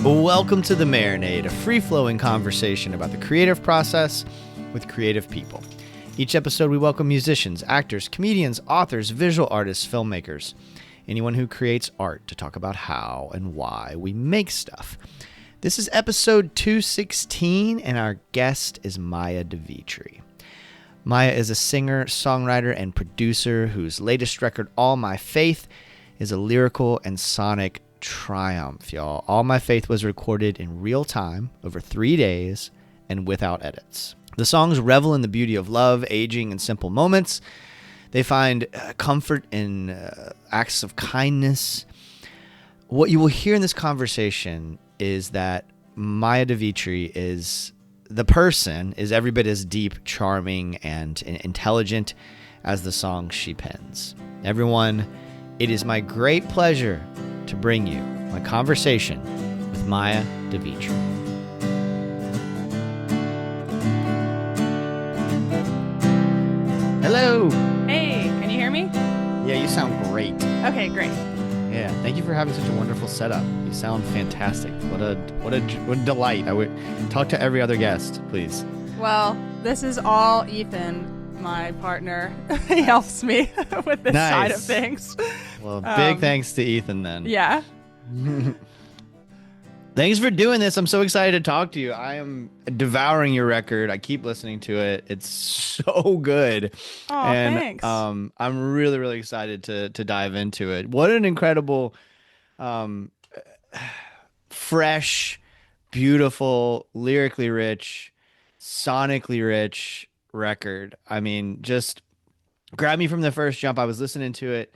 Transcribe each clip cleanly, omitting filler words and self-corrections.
Welcome to the Marinade, a free-flowing conversation about the creative process with creative people. Each episode we welcome musicians, actors, comedians, authors, visual artists, filmmakers, anyone who creates art to talk about how and why we make stuff. This is episode 216, and our guest is Maya de Vitry. Maya is a singer, songwriter, and producer whose latest record, All My Faith, is a lyrical and sonic triumph, y'all. All My Faith was recorded in real time over 3 days and without edits. The songs revel in the beauty of love, aging, and simple moments. They find comfort in acts of kindness. What you will hear in this conversation is that Maya de Vitry is every bit as deep, charming, and intelligent as the songs she pens. Everyone, it is my great pleasure to bring you my conversation with Maya de Vitry. Hello. Hey, can you hear me? Yeah, you sound great. Okay, great. Yeah, thank you for having such a wonderful setup. You sound fantastic. What a delight. I would talk to every other guest, please. Well, this is all Ethan, my partner. He helps me with this side of things. Well, big thanks to Ethan then. Yeah. Thanks for doing this. I'm so excited to talk to you. I am devouring your record. I keep listening to it. It's so good. Oh, and, thanks. I'm really, really excited to dive into it. What an incredible, fresh, beautiful, lyrically rich, sonically rich record. I mean, just grabbed me from the first jump. I was listening to it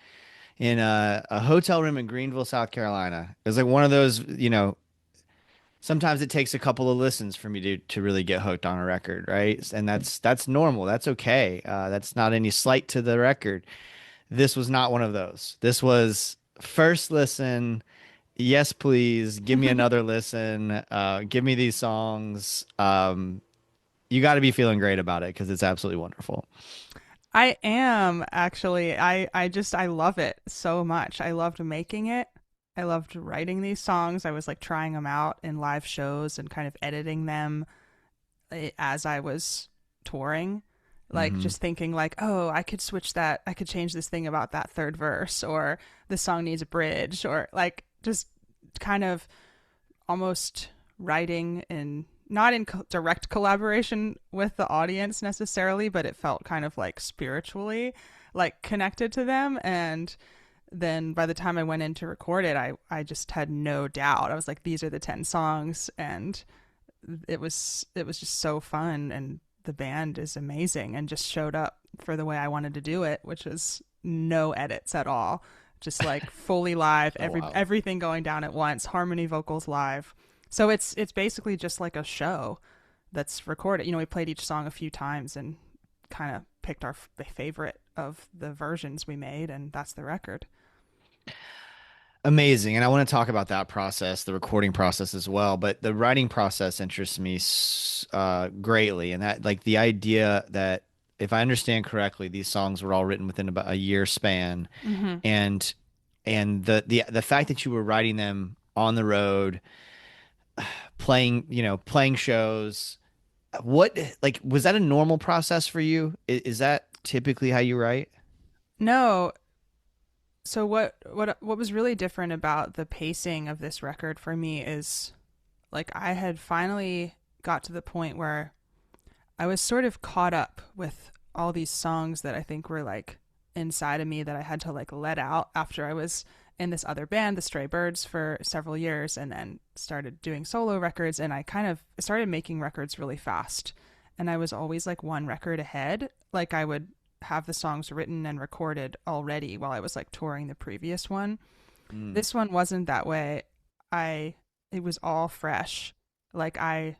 in a hotel room in Greenville, South Carolina. It was like one of those, sometimes it takes a couple of listens for me to really get hooked on a record, right? And that's normal. That's okay. That's not any slight to the record. This was not one of those. This was first listen. Yes, please. Give me another listen. Give me these songs. You got to be feeling great about it because it's absolutely wonderful. I am actually. I love it so much. I loved making it. I loved writing these songs. I was like trying them out in live shows and kind of editing them as I was touring. Like just thinking like, oh, I could switch that. I could change this thing about that third verse, or this song needs a bridge, or like just kind of almost writing not in direct collaboration with the audience necessarily, but it felt kind of like spiritually like connected to them. And then by the time I went in to record it, I just had no doubt. I was like, these are the 10 songs. And it was just so fun. And the band is amazing and just showed up for the way I wanted to do it, which is no edits at all. Just like fully live, everything going down at once, harmony, vocals live. So it's basically just like a show that's recorded. We played each song a few times and kind of picked our favorite of the versions we made, and that's the record. Amazing. And I want to talk about that process, the recording process as well. But the writing process interests me greatly. And that, like, the idea that, if I understand correctly, these songs were all written within about a year span. Mm-hmm. And the fact that you were writing them on the road, playing shows, was that a normal process for you? Is that typically how you write? No. So what was really different about the pacing of this record for me is like I had finally got to the point where I was sort of caught up with all these songs that I think were like inside of me that I had to like let out after I was in this other band, the Stray Birds, for several years, and then started doing solo records. And I kind of started making records really fast. And I was always like one record ahead. Like I would have the songs written and recorded already while I was like touring the previous one. This one wasn't that way. It was all fresh. Like I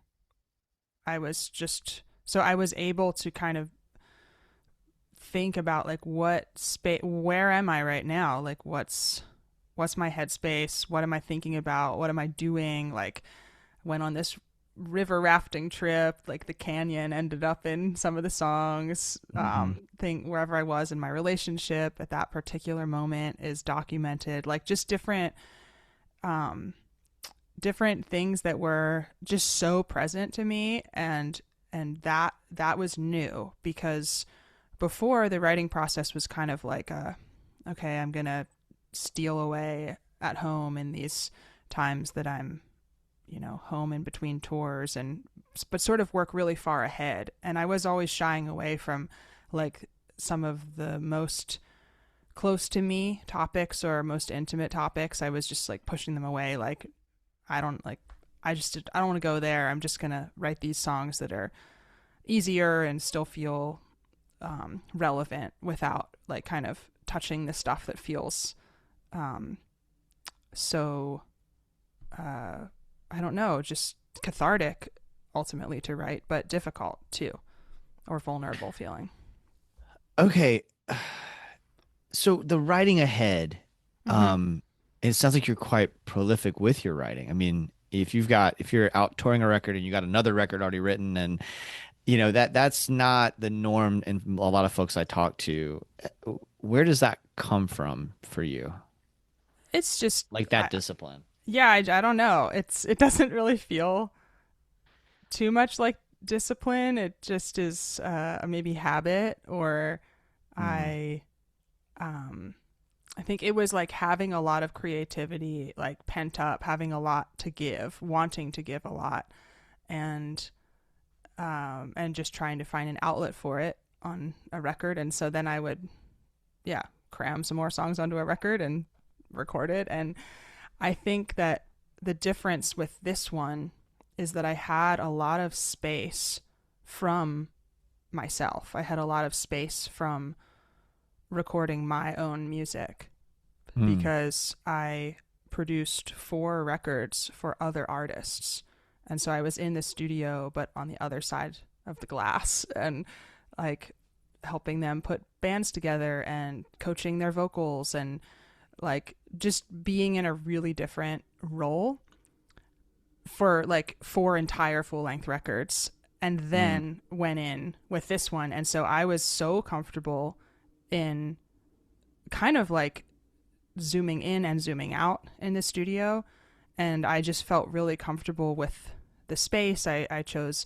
was just, so I was able to kind of think about like where am I right now? Like what's my headspace? What am I thinking about? What am I doing? Like went on this river rafting trip, like the canyon ended up in some of the songs. Think wherever I was in my relationship at that particular moment is documented, like just different different things that were just so present to me, and that was new because before the writing process was kind of like a, okay, I'm going to steal away at home in these times that I'm, home in between tours, and but sort of work really far ahead. And I was always shying away from like some of the most close to me topics or most intimate topics. I was just like pushing them away. Like, I don't like, I don't want to go there. I'm just going to write these songs that are easier and still feel relevant without like kind of touching the stuff that feels um, so I don't know, just cathartic ultimately to write, but difficult too, or vulnerable feeling. Okay. So the writing ahead, Mm-hmm. it sounds like you're quite prolific with your writing. I mean, if you're out touring a record and you got another record already written, and that's not the norm in a lot of folks I talk to. Where does that come from for you? It's just, Like that discipline? yeah, I don't know. It doesn't really feel too much like discipline. It just is maybe habit, or Mm, I um I think it was like having a lot of creativity, like pent up, having a lot to give, wanting to give a lot, and just trying to find an outlet for it on a record. And so then I would, yeah, cram some more songs onto a record and record it. And I think that the difference with this one is that I had a lot of space from myself. I had a lot of space from recording my own music mm, because I produced 4 records for other artists. And so I was in the studio, but on the other side of the glass, and like helping them put bands together and coaching their vocals, and like just being in a really different role for like 4 entire full length records. And mm. then went in with this one. And so I was so comfortable in kind of like zooming in and zooming out in the studio. And I just felt really comfortable with the space. I chose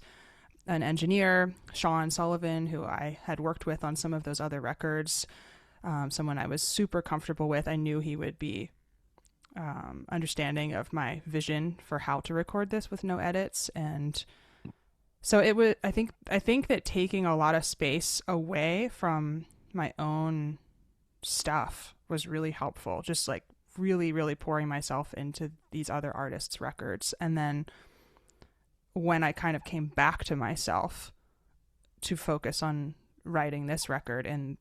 an engineer, Sean Sullivan, who I had worked with on some of those other records, someone I was super comfortable with. I knew he would be understanding of my vision for how to record this with no edits. And so it was, I think that taking a lot of space away from my own stuff was really helpful. Just like really, really pouring myself into these other artists' records. And then when I kind of came back to myself to focus on writing this record in,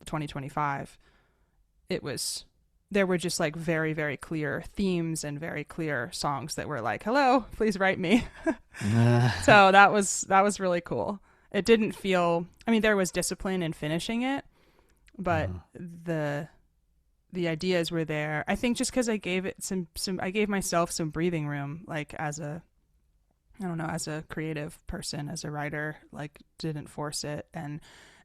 2025, it was, there were just like very, very clear themes and very clear songs that were like, hello, please write me. So that was really cool. It didn't feel, I mean, there was discipline in finishing it, but the ideas were there. I think just because I gave it some I gave myself some breathing room, like as a, I don't know, as a creative person, as a writer, like didn't force it, and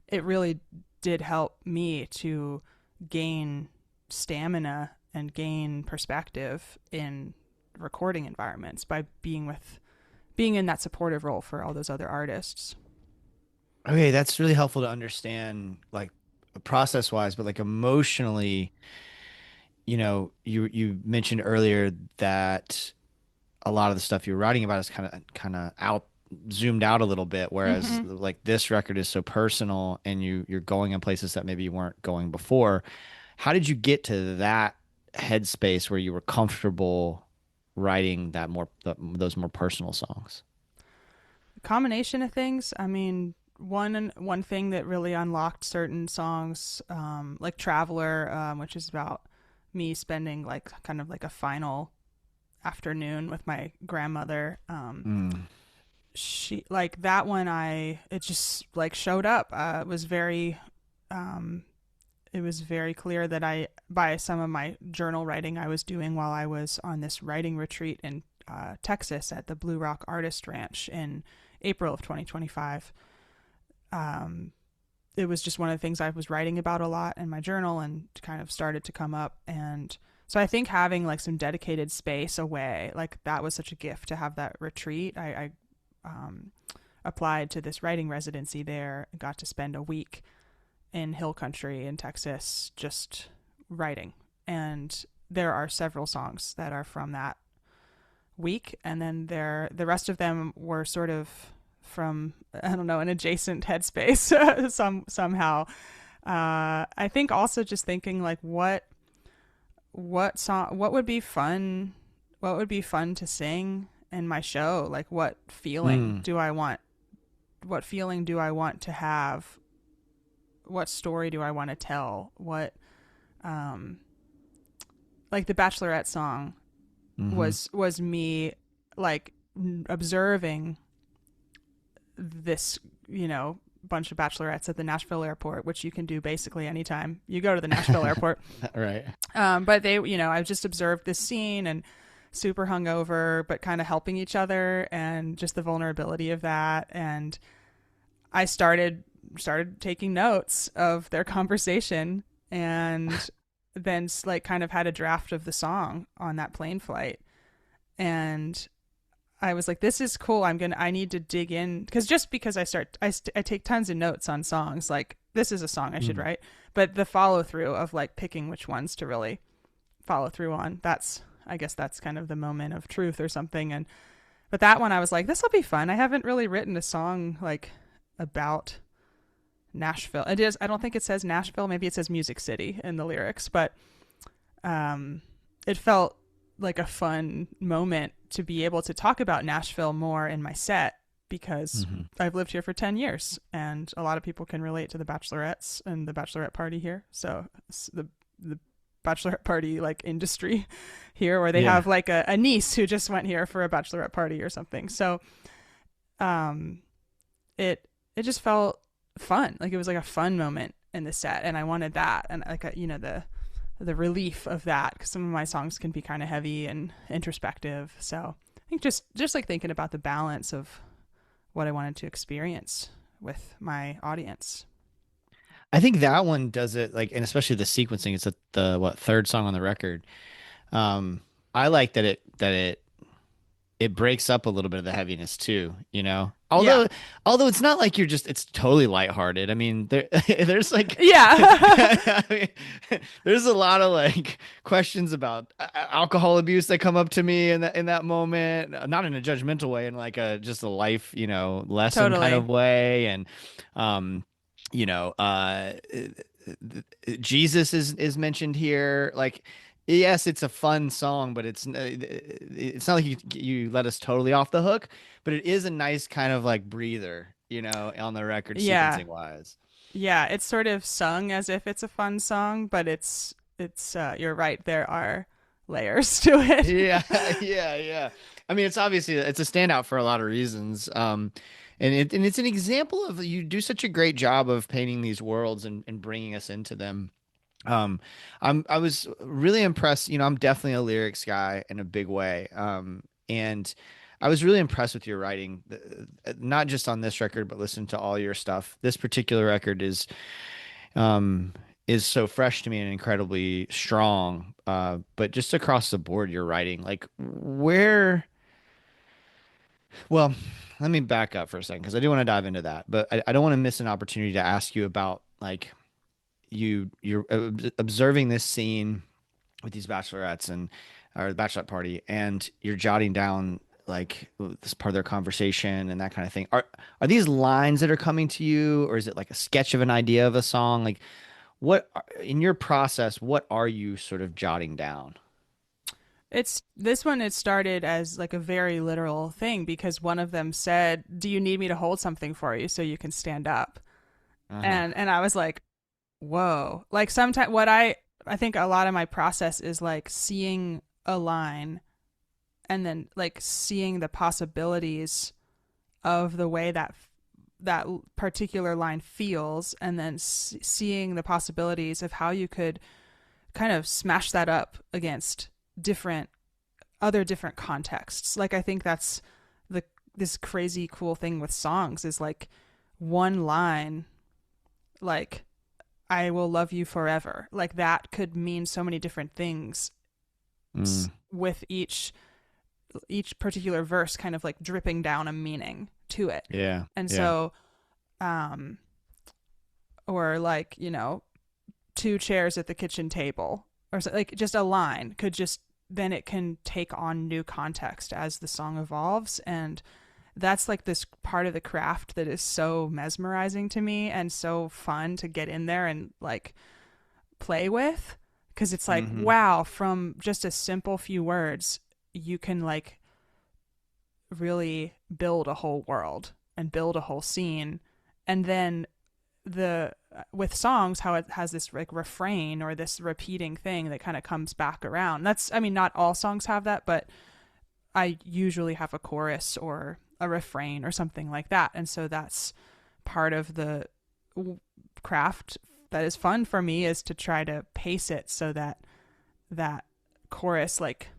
it really did help me to gain stamina and gain perspective in recording environments by being in that supportive role for all those other artists. Okay, that's really helpful to understand, like process wise, but like emotionally, you mentioned earlier that a lot of the stuff you're writing about is kind of out zoomed out a little bit, whereas Mm-hmm. like this record is so personal and you're going in places that maybe you weren't going before. How did you get to that headspace where you were comfortable writing those more personal songs? Combination of things. I mean, one thing that really unlocked certain songs, like Traveler, which is about me spending like kind of like a final afternoon with my grandmother. Mm, She like that one. It just like showed up. Um, it was very clear that I, by some of my journal writing I was doing while I was on this writing retreat in Texas at the Blue Rock Artist Ranch in April of 2025. Um, it was just one of the things I was writing about a lot in my journal and kind of started to come up. And So I think having like some dedicated space away, like that was such a gift to have that retreat. I applied to this writing residency there and got to spend a week in hill country in Texas just writing. And there are several songs that are from that week, and then the rest of them were sort of from, I don't know, an adjacent headspace somehow. I think also just thinking like what song, what would be fun to sing in my show, like Mm. what feeling do I want to have, what story do I want to tell, what um like the Bachelorette song Mm-hmm. was me like observing this, bunch of bachelorettes at the Nashville airport, which you can do basically anytime you go to the Nashville airport. Right. But they, I just observed this scene and super hungover, but kind of helping each other and just the vulnerability of that. And I started taking notes of their conversation, and then like kind of had a draft of the song on that plane flight. And I was like, this is cool. I need to dig in, because just because I take tons of notes on songs, like this is a song I should Mm. write, but the follow through of like picking which ones to really follow through on, I guess that's kind of the moment of truth or something. And, but that one I was like, this will be fun. I haven't really written a song like about Nashville. It is, I don't think it says Nashville. Maybe it says Music City in the lyrics, but it felt like a fun moment to be able to talk about Nashville more in my set, because Mm-hmm. I've lived here for 10 years and a lot of people can relate to the bachelorettes and the bachelorette party here. So the bachelorette party like industry here, where they Yeah. have like a niece who just went here for a bachelorette party or something. So um it just felt fun. Like it was like a fun moment in the set, and I wanted that, and like the relief of that, because some of my songs can be kind of heavy and introspective. So I think just like thinking about the balance of what I wanted to experience with my audience. I think that one does it like, and especially the sequencing. It's the what, third song on the record. Um, I like it breaks up a little bit of the heaviness too, you know. Yeah. Although it's not like it's totally lighthearted. I mean, there's like Yeah. I mean, there's a lot of like questions about alcohol abuse that come up to me in that moment, not in a judgmental way, in like a just a life, lesson kind Totally. of way. And um, you know, Jesus is mentioned here. Like, yes, it's a fun song, but it's not like you let us totally off the hook, but it is a nice kind of like breather, on the record Yeah. sequencing wise. Yeah, it's sort of sung as if it's a fun song, but it's you're right, there are layers to it. Yeah, yeah, yeah. I mean, it's a standout for a lot of reasons. And it's an example of, you do such a great job of painting these worlds and bringing us into them. Um, I was really impressed. I'm definitely a lyrics guy in a big way. And I was really impressed with your writing, not just on this record, but listen to all your stuff. This particular record um, is so fresh to me and incredibly strong. But just across the board, your writing, like well, let me back up for a second because I do want to dive into that, but I don't want to miss an opportunity to ask you about like you're observing this scene with these bachelorettes and or the bachelorette party, and you're jotting down like this part of their conversation and that kind of thing. Are these lines that are coming to you, or is it like a sketch of an idea of a song? Like, in your process, what are you sort of jotting down? It's this one, it started as like a very literal thing because one of them said, "Do you need me to hold something for you so you can stand up?" Uh-huh. And I was like, "Whoa." Like sometimes I think a lot of my process is like seeing a line and then like seeing the possibilities of the way that particular line feels, and then seeing the possibilities of how you could kind of smash that up against different different contexts. Like I think that's the this crazy cool thing with songs is like one line, like I will love you forever. Like that could mean so many different things Mm. with each particular verse kind of like dripping down a meaning to it. Yeah. And Yeah. so um or like, you know, two chairs at the kitchen table, or so, like just a line could just, then it can take on new context as the song evolves. And that's like this part of the craft that is so mesmerizing to me and so fun to get in there and like play with, because it's like, Mm-hmm. wow, from just a simple few words you can like really build a whole world and build a whole scene. And then the with songs, how it has this like refrain or this repeating thing that kind of comes back around. That's, I mean, not all songs have that, but I usually have a chorus or a refrain or something like that. And so that's part of the craft that is fun for me, is to try to pace it so that that chorus like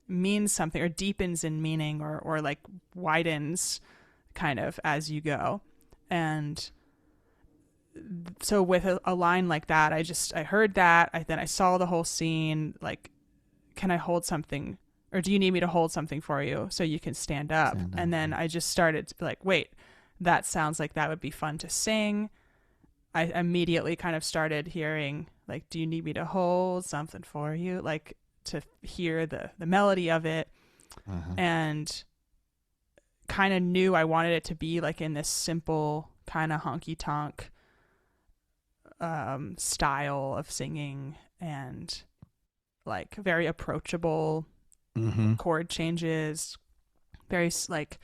means something or deepens in meaning, or like widens kind of as you go. And so with a line like that, I heard that, then I saw the whole scene, like, can I hold something, or do you need me to hold something for you so you can stand up? And then I just started to be like, wait, that sounds like that would be fun to sing. I immediately kind of started hearing like, do you need me to hold something for you, like to hear the melody of it. And kind of knew I wanted it to be like in this simple kind of honky tonk style of singing, and like very approachable chord changes, very like,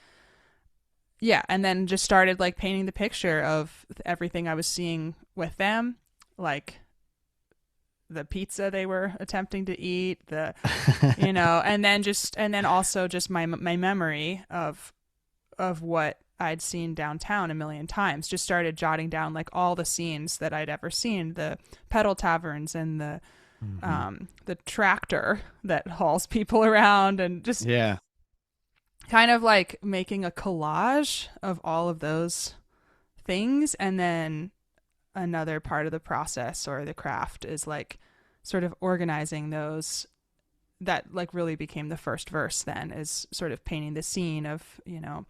yeah. And then just started like painting the picture of everything I was seeing with them, like the pizza they were attempting to eat, the you know, and then also just my memory of what I'd seen downtown a million times. Just started jotting down like all the scenes that I'd ever seen, the pedal taverns and the tractor that hauls people around, and just kind of like making a collage of all of those things. And then another part of the process or the craft is like sort of organizing those. That like really became the first verse then, is sort of painting the scene of, you know,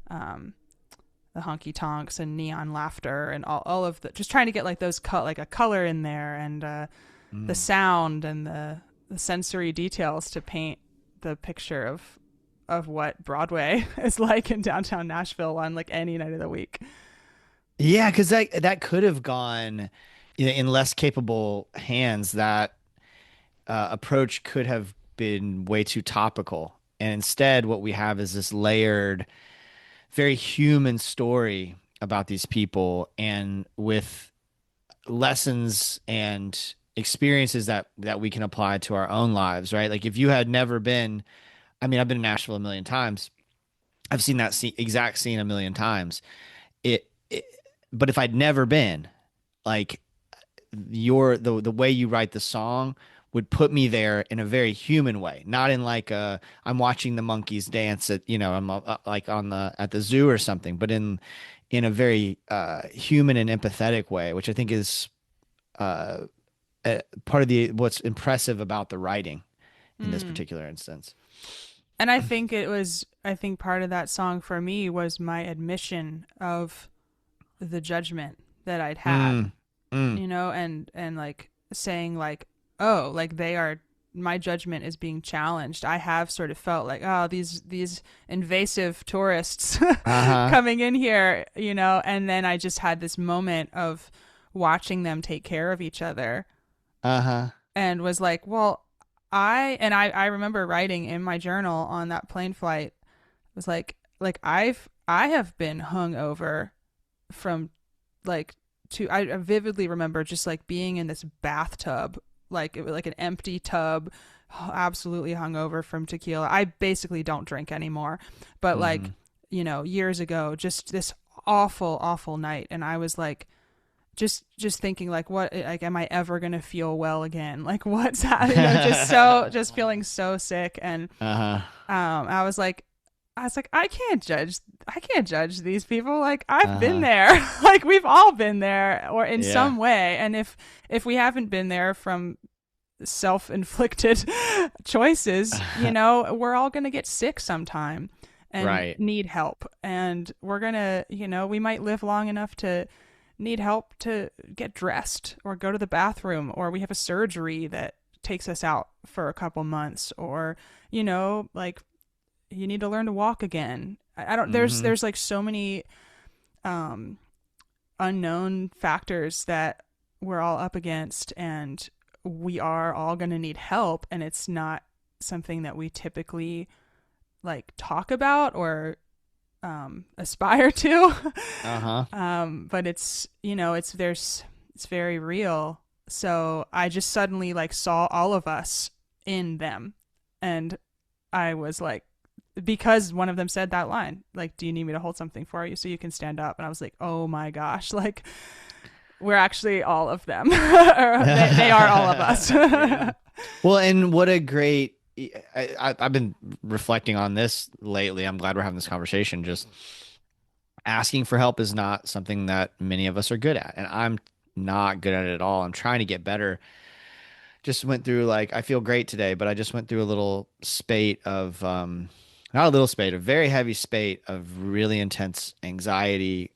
the honky tonks and neon laughter and all of the, just trying to get like those like a color in there, and the sound and the sensory details to paint the picture of what Broadway is like in downtown Nashville on like any night of the week. Yeah, because that could have gone, you know, in less capable hands. That approach could have been way too topical, and instead, what we have is this layered, very human story about these people, and with lessons and experiences that we can apply to our own lives, right? Like if you had never been, I mean, I've been in Nashville a million times. I've seen that exact scene a million times. It, but if I'd never been, like the way you write the song would put me there in a very human way, not in like I'm watching the monkeys dance at, you know, I'm like on at the zoo or something, but in a very human and empathetic way, which I think is part of what's impressive about the writing in this particular instance. And I think part of that song for me was my admission of the judgment that I'd had, you know, and like saying like, oh, like my judgment is being challenged. I have sort of felt like, oh, these invasive tourists coming in here, you know, and then I just had this moment of watching them take care of each other. And was like, well, I remember writing in my journal on that plane flight, was like I have been hungover from like I vividly remember just like being in this bathtub, like it was like an empty tub, absolutely hungover from tequila. I basically don't drink anymore, but like, you know, years ago, just this awful night, and I was like, just thinking like, what, like, am I ever gonna feel well again? Like, what's that? You know, just feeling so sick. And I was like, I can't judge these people. Like, I've been there. Like, we've all been there, or in some way. And if we haven't been there from self-inflicted choices, we're all going to get sick sometime and Right. need help. And we're going to, we might live long enough to need help to get dressed or go to the bathroom, or we have a surgery that takes us out for a couple months, or, like you need to learn to walk again. I don't, Mm-hmm. there's like so many, um, unknown factors that we're all up against, and we are all going to need help, and it's not something that we typically like talk about or aspire to. Uh-huh. But it's very real. So I just suddenly like saw all of us in them, and I was like, because one of them said that line, like, do you need me to hold something for you so you can stand up? And I was like, oh my gosh, like we're actually all of them. Or they are all of us. Yeah. Well, and what a great I've been reflecting on this lately. I'm glad we're having this conversation. Just asking for help is not something that many of us are good at, and I'm not good at it at all. I'm trying to get better. Just went through like I feel great today, but I just went through a little spate of not a little spate, a very heavy spate of really intense anxiety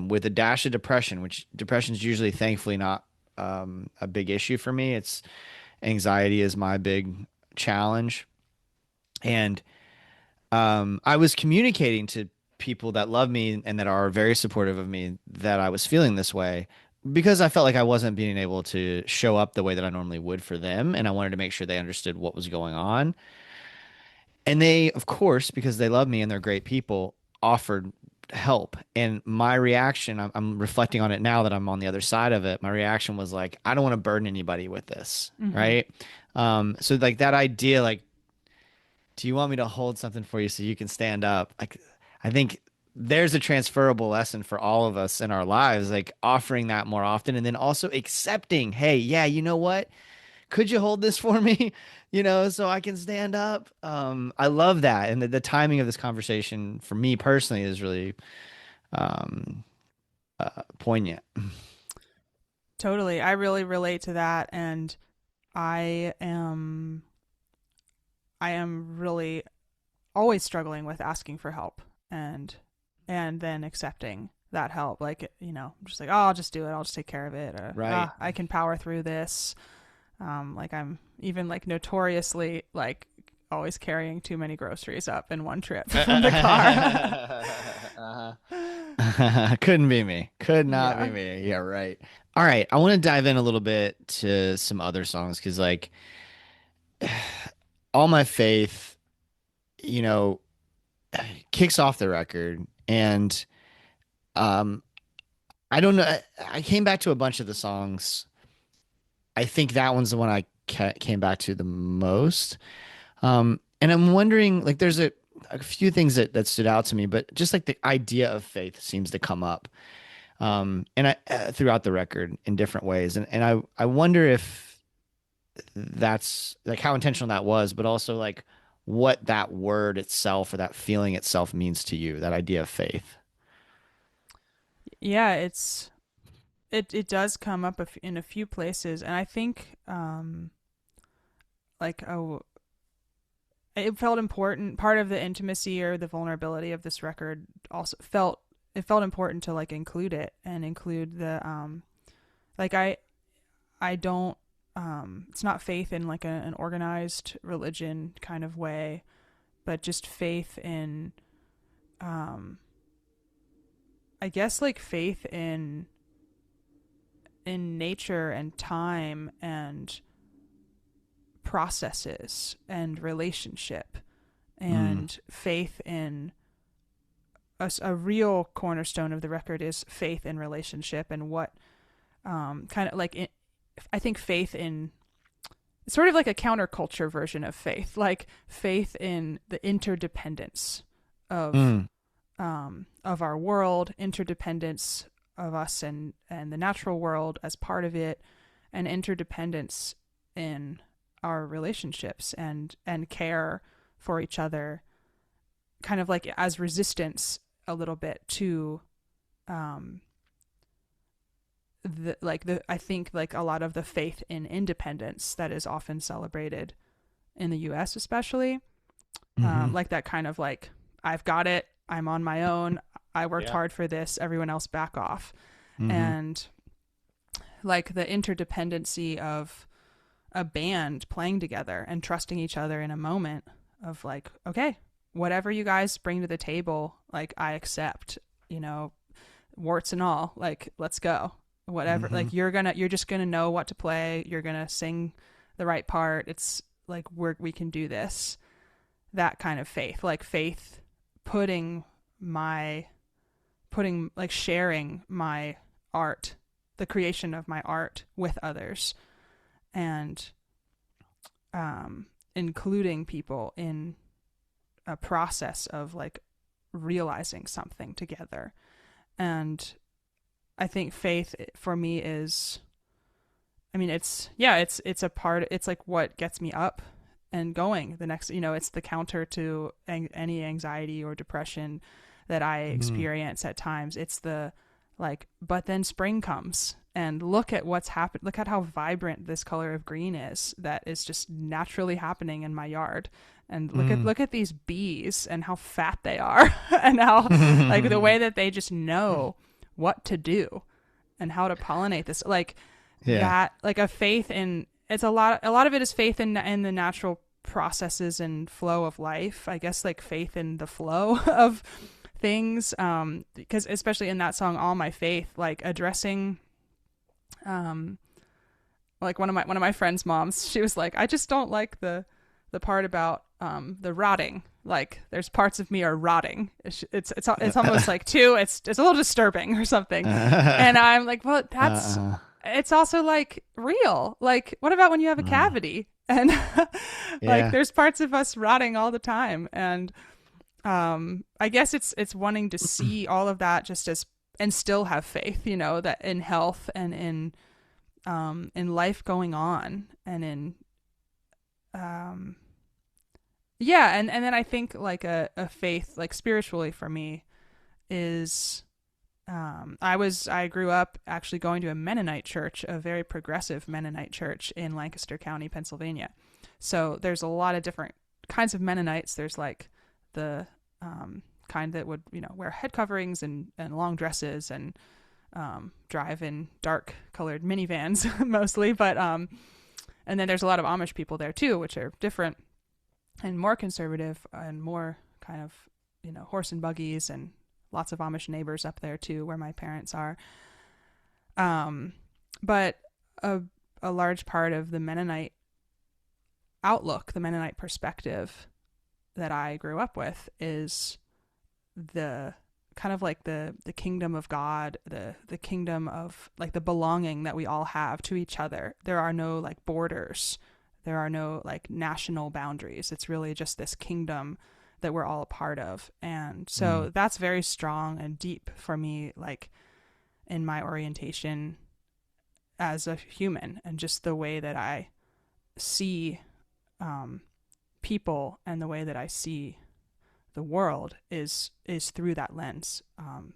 with a dash of depression, which depression is usually thankfully not a big issue for me. It's anxiety is my big challenge. And I was communicating to people that love me and that are very supportive of me that I was feeling this way because I felt like I wasn't being able to show up the way that I normally would for them. And I wanted to make sure they understood what was going on. And they, of course, because they love me and they're great people, offered help. And my reaction, I'm reflecting on it now that I'm on the other side of it. My reaction was like, I don't want to burden anybody with this. Mm-hmm. Right. So like that idea, like, do you want me to hold something for you so you can stand up? Like, I think there's a transferable lesson for all of us in our lives, like offering that more often and then also accepting, hey, yeah, you know what? Could you hold this for me? So I can stand up. I love that. And the timing of this conversation for me personally is really um, poignant. Totally. I really relate to that. And I am, I am really always struggling with asking for help, and then accepting that help. Like, I'm just like, oh, I'll just do it. I'll just take care of it. Or, Right. I can power through this. Like I'm even like notoriously like always carrying too many groceries up in one trip from the car. Uh-huh. Couldn't be me. Could not be Yeah. me. Yeah, right. All right. I want to dive in a little bit to some other songs because, like, All My Faith, you know, kicks off the record. And um, I don't know. I came back to a bunch of the songs. I think that one's the one I came back to the most. And I'm wondering, like, there's a few things that stood out to me, but just like the idea of faith seems to come up. And throughout the record in different ways. And I wonder if that's like how intentional that was, but also like what that word itself or that feeling itself means to you, that idea of faith. Yeah, it does come up in a few places, and I think like oh, it felt important. Part of the intimacy or the vulnerability of this record also felt important to like include it and include the like I don't it's not faith in like an organized religion kind of way, but just faith in um I guess like faith in nature and time and processes and relationship, Mm, and faith in a real cornerstone of the record is faith in relationship, and what kind of like I think faith in it's sort of like a counterculture version of faith, like faith in the interdependence mm, of our world, interdependence of us and the natural world as part of it, and interdependence in our relationships and care for each other, kind of like as resistance a little bit to um I think like a lot of the faith in independence that is often celebrated in the US especially, Mm-hmm. like that kind of like, I've got it, I'm on my own, I worked Yeah. hard for this, everyone else back off. Mm-hmm. And like the interdependency of a band playing together and trusting each other in a moment of like, okay, whatever you guys bring to the table, like I accept, you know, warts and all, like let's go. Whatever, Mm-hmm. like you're just gonna know what to play, you're gonna sing the right part. It's like we can do this. That kind of faith, like faith putting my putting like sharing my art, the creation of my art with others, and including people in a process of like realizing something together. And I think faith for me is, I mean, it's a part, it's like what gets me up and going the next, it's the counter to any anxiety or depression that I Mm-hmm. experience at times. It's the like, but then spring comes and look at what's happened. Look at how vibrant this color of green is that is just naturally happening in my yard. And look at these bees and how fat they are and how like the way that they just know what to do and how to pollinate this. Like Yeah. that, like a faith in, it's a lot of it is faith in the natural processes and flow of life. I guess like faith in the flow of things, because especially in that song All My Faith, like addressing um like one of my friends' moms, she was like, I just don't like the part about the rotting. Like there's parts of me are rotting. It's almost like too. It's a little disturbing or something. And I'm like, well, that's, Uh-uh. it's also like real. Like what about when you have a Mm. cavity and like Yeah. there's parts of us rotting all the time. And I guess it's wanting to see all of that just as, and still have faith, that in health and in life going on and in um yeah, and then I think like a faith like spiritually for me is, I grew up actually going to a Mennonite church, a very progressive Mennonite church in Lancaster County, Pennsylvania. So there's a lot of different kinds of Mennonites. There's like the kind that would, wear head coverings and long dresses and drive in dark colored minivans mostly. But and then there's a lot of Amish people there too, which are different and more conservative and more kind of, horse and buggies, and lots of Amish neighbors up there too, where my parents are. Um, but a large part of the Mennonite outlook, the Mennonite perspective that I grew up with is the kind of like the kingdom of God, the kingdom of like the belonging that we all have to each other. There are no like borders. There are no like national boundaries. It's really just this kingdom that we're all a part of. And Mm. so that's very strong and deep for me, like in my orientation as a human, and just the way that I see um, people and the way that I see the world is through that lens,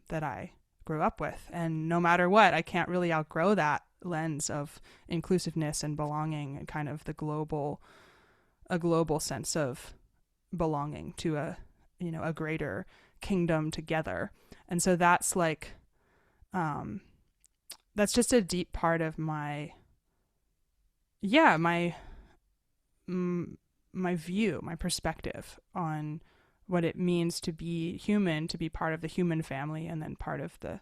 that I grew up with. And no matter what, I can't really outgrow that lens of inclusiveness and belonging and kind of a global sense of belonging to a greater kingdom together. And so that's like, um that's just a deep part of my, yeah, my view, my perspective on what it means to be human, to be part of the human family, and then part of the,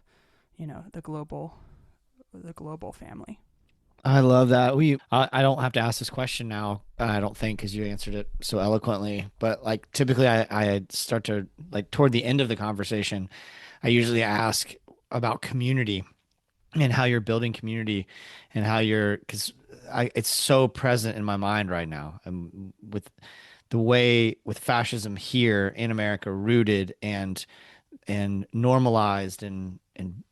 the global family. I love that. I don't have to ask this question now. I don't think because you answered it so eloquently. But like typically, I start to like toward the end of the conversation, I usually ask about community and how you're building community and how you're because I it's so present in my mind right now. And with the way with fascism here in America rooted and normalized and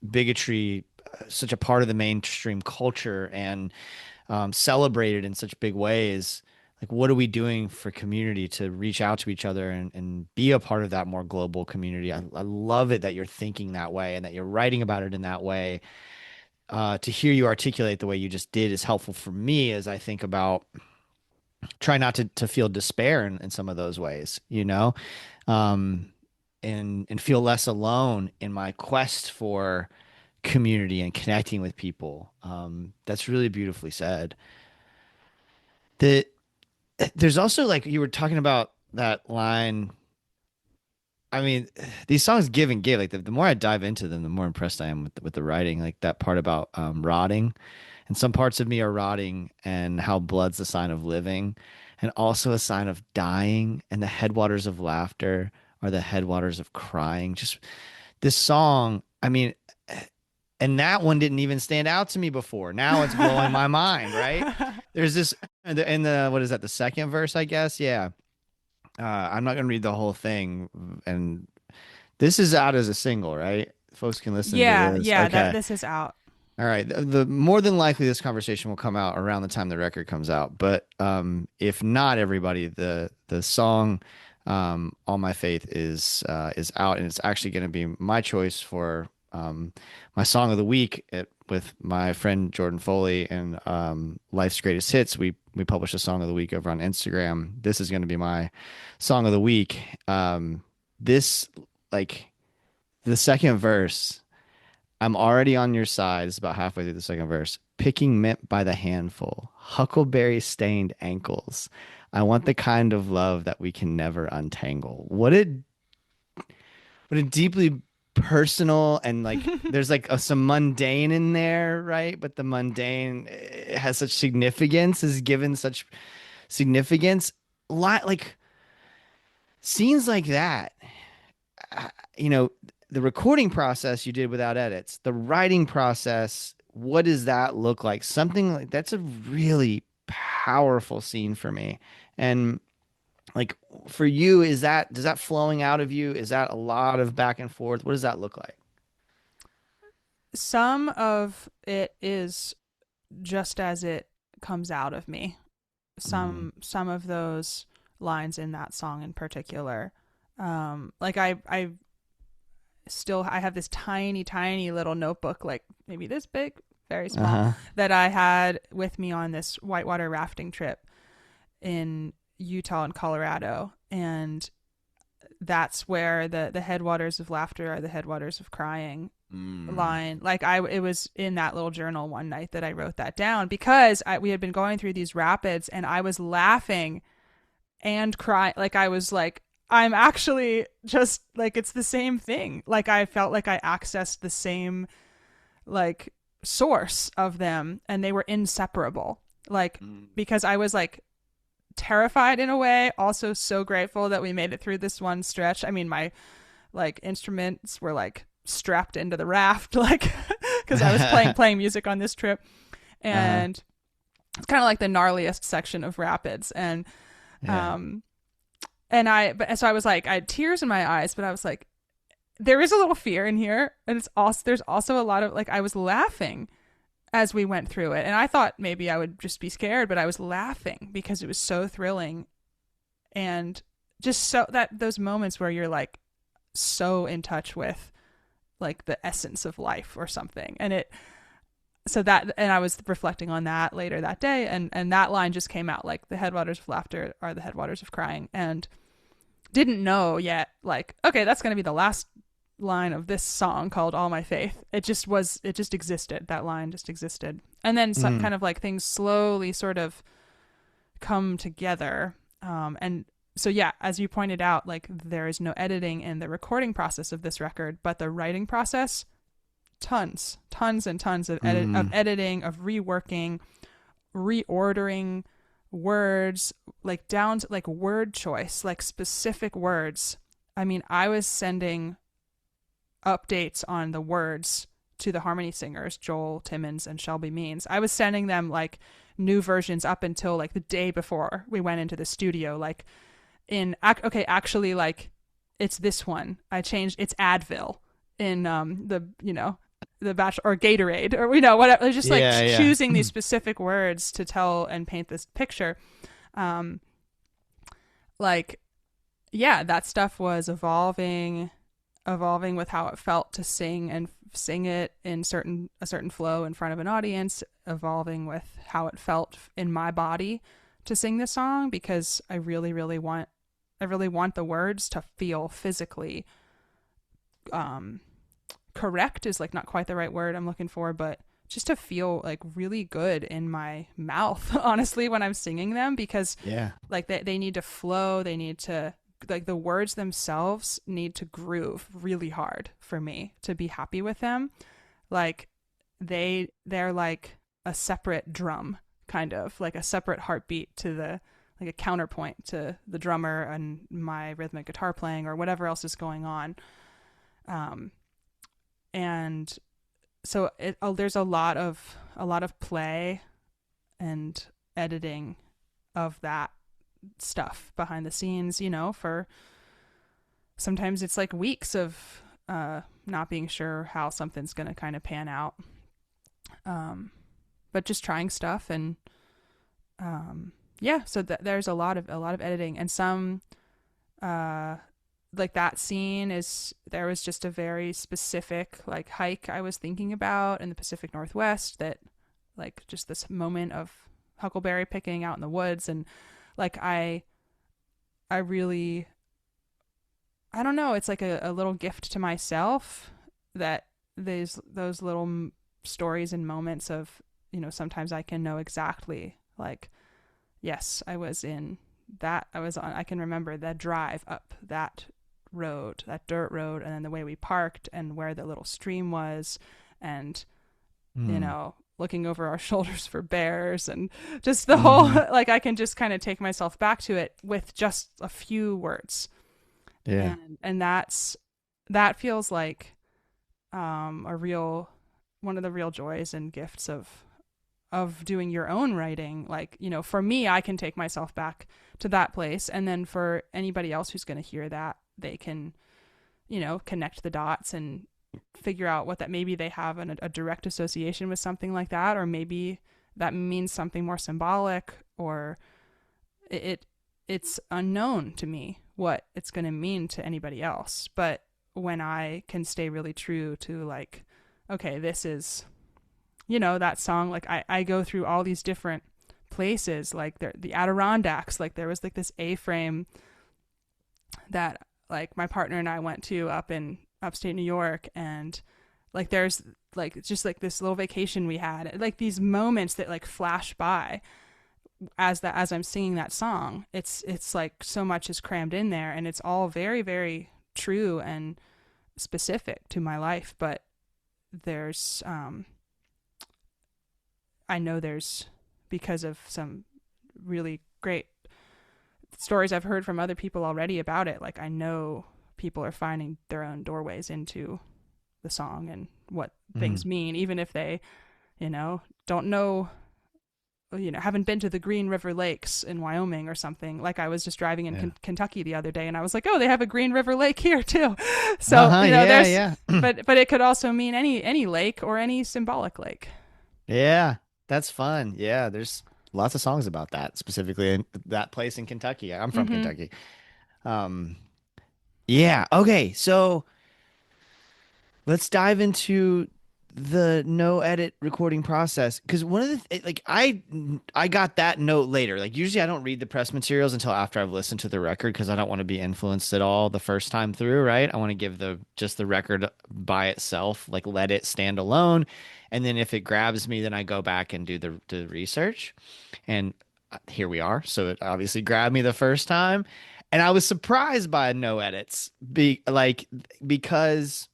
bigotry such a part of the mainstream culture and celebrated in such big ways. Like, what are we doing for community to reach out to each other and be a part of that more global community? I love it that you're thinking that way and that you're writing about it in that way. to hear you articulate the way you just did is helpful for me as I think about try not to feel despair in some of those ways, um, and feel less alone in my quest for community and connecting with people. That's really beautifully said. The There's also like you were talking about that line. I mean, these songs give and give. Like the more I dive into them, the more impressed I am with the writing. Like that part about rotting, and some parts of me are rotting, and how blood's a sign of living, and also a sign of dying. And the headwaters of laughter are the headwaters of crying. Just this song. I mean, and that one didn't even stand out to me before. Now it's blowing my mind. Right? There's this in the what is that? The second verse, I guess. Yeah. I'm not gonna read the whole thing, and this is out as a single, right? Folks can listen to Yeah, this. yeah, that Okay. this is out. All right. The more than likely this conversation will come out around the time the record comes out. But if not, everybody, the song "All My Faith" is out, and it's actually going to be my choice for my song of the week with my friend Jordan Foley and Life's Greatest Hits. We publish a song of the week over on Instagram. This is going to be my song of the week. This like the second verse. I'm already on your side. It's about halfway through the second verse. Picking mint by the handful, huckleberry stained ankles. I want the kind of love that we can never untangle. What a deeply personal and like there's like some mundane in there, right? But the mundane has such significance, is given such significance. Like scenes like that you know, the recording process you did without edits, the writing process, what does that look like? Something like that's a really powerful scene for me. And like for you, does that flowing out of you? Is that a lot of back and forth? What does that look like? Some of it is just as it comes out of me. Mm. Some of those lines in that song in particular. Like I still I have this tiny little notebook, like maybe this big, very small, Uh-huh. that I had with me on this whitewater rafting trip in Utah and Colorado. And that's where the headwaters of laughter are the headwaters of crying Mm. line. Like it was in that little journal one night that I wrote that down because we had been going through these rapids and I was laughing and crying. Like I was like, I'm actually just like, it's the same thing. Like I felt like I accessed the same like source of them and they were inseparable. Like, Mm. because I was like terrified in a way, also so grateful that we made it through this one stretch. I mean, my like instruments were like strapped into the raft, like, because I was playing music on this trip. Uh-huh. And it's kind of like the gnarliest section of rapids. Yeah. Um, but so I was like, I had tears in my eyes, but I was like, there is a little fear in here. And there's also a lot of like, I was laughing as we went through it. And I thought maybe I would just be scared, but I was laughing because it was so thrilling. And just so that those moments where you're like so in touch with like the essence of life or something. And I was reflecting on that later that day. And that line just came out, like the headwaters of laughter are the headwaters of crying. And didn't know yet, like, okay, that's going to be the last line of this song called All My Faith. It just existed. That line just existed. And then Mm. kind of like things slowly sort of come together. And so, yeah, as you pointed out, like there is no editing in the recording process of this record, but the writing process, tons and tons of Mm. editing, of reworking, reordering words, like down to like word choice, like specific words. I mean, I was sending updates on the words to the harmony singers, Joel Timmons and Shelby Means. I was sending them like new versions up until like the day before we went into the studio. Like actually, like it's this one. I changed. It's Advil in the Bachelor or Gatorade or whatever. Just like Yeah, yeah. choosing these specific words to tell and paint this picture. Um, like yeah, that stuff was evolving with how it felt to sing and sing it in a certain flow in front of an audience, evolving with how it felt in my body to sing this song, because I really want the words to feel physically um correct is like not quite the right word I'm looking for, but just to feel like really good in my mouth, honestly, when I'm singing them, because Yeah. like they need to flow, they need to, like, the words themselves need to groove really hard for me to be happy with them. Like they're like a separate drum, kind of like a separate heartbeat to the, like a counterpoint to the drummer and my rhythmic guitar playing or whatever else is going on. Um, and so there's a lot of play and editing of that stuff behind the scenes, for sometimes it's like weeks of not being sure how something's going to kind of pan out. But just trying stuff, and yeah, so there's a lot of editing, and some uh like that scene is, there was just a very specific like hike I was thinking about in the Pacific Northwest, that like just this moment of huckleberry picking out in the woods, and like I really, I don't know, it's like a little gift to myself, that those little stories and moments of, sometimes I can know exactly, like, yes, I was in that, I was on, I can remember that drive up that road, that dirt road, and then the way we parked and where the little stream was, and Mm. looking over our shoulders for bears, and just the whole Hmm. like I can just kind of take myself back to it with just a few words. Yeah. And that feels like a real, one of the real joys and gifts of doing your own writing. Like, for me, I can take myself back to that place, and then for anybody else who's going to hear that, they can, connect the dots and figure out what that, maybe they have a direct association with something like that, or maybe that means something more symbolic, or it's unknown to me what it's going to mean to anybody else. But when I can stay really true to, like, okay, this is, that song, like I go through all these different places, like the Adirondacks, like there was like this A-frame that like my partner and I went to up in upstate New York, and like there's like it's just like this little vacation we had, like these moments that like flash by as I'm singing that song. It's like so much is crammed in there, and it's all very, very true and specific to my life. But there's I know there's, because of some really great stories I've heard from other people already about it, like I know people are finding their own doorways into the song and what Mm. things mean, even if they, don't know, haven't been to the Green River Lakes in Wyoming or something. Like I was just driving in Yeah. Kentucky the other day, and I was like, oh, they have a Green River Lake here too. So, Uh-huh. Yeah, there's, yeah. but it could also mean any lake or any symbolic lake. Yeah. That's fun. Yeah, there's lots of songs about that, specifically in that place in Kentucky. I'm from Mm-hmm. Kentucky. Um, yeah. Okay. So let's dive into the no edit recording process, because one of the like I got that note later. Like usually I don't read the press materials until after I've listened to the record, because I don't want to be influenced at all the first time through, right? I want to give the record by itself, like let it stand alone, and then if it grabs me, then I go back and do the research. And here we are. So it obviously grabbed me the first time, and I was surprised by no edits, because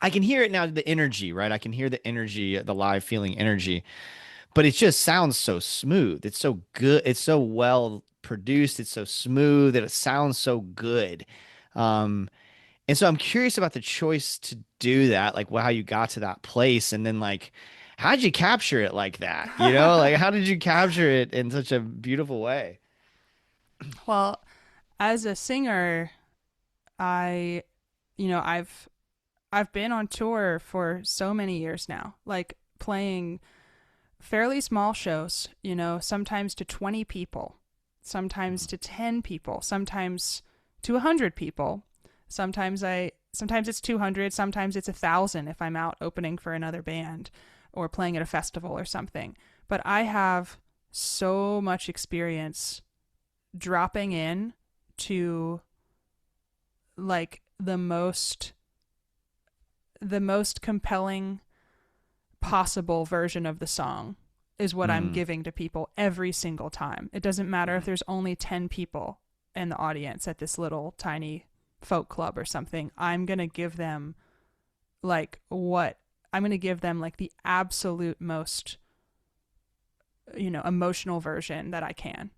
I can hear it now, the energy, right? I can hear the energy, the live feeling energy, but it just sounds so smooth. It's so good. It's so well produced. It's so smooth that it sounds so good. Um, and so I'm curious about the choice to do that, like how you got to that place, and then like how'd you capture it like that? Like how did you capture it in such a beautiful way? Well, as a singer, I, I've been on tour for so many years now, like playing fairly small shows, sometimes to 20 people, sometimes to 10 people, sometimes to 100 people. Sometimes it's 200, sometimes it's 1,000 if I'm out opening for another band or playing at a festival or something. But I have so much experience dropping in to like the most compelling possible version of the song is what I'm giving to people every single time. It doesn't matter if there's only 10 people in the audience at this little tiny folk club or something. I'm going to give them like the absolute most, emotional version that I can.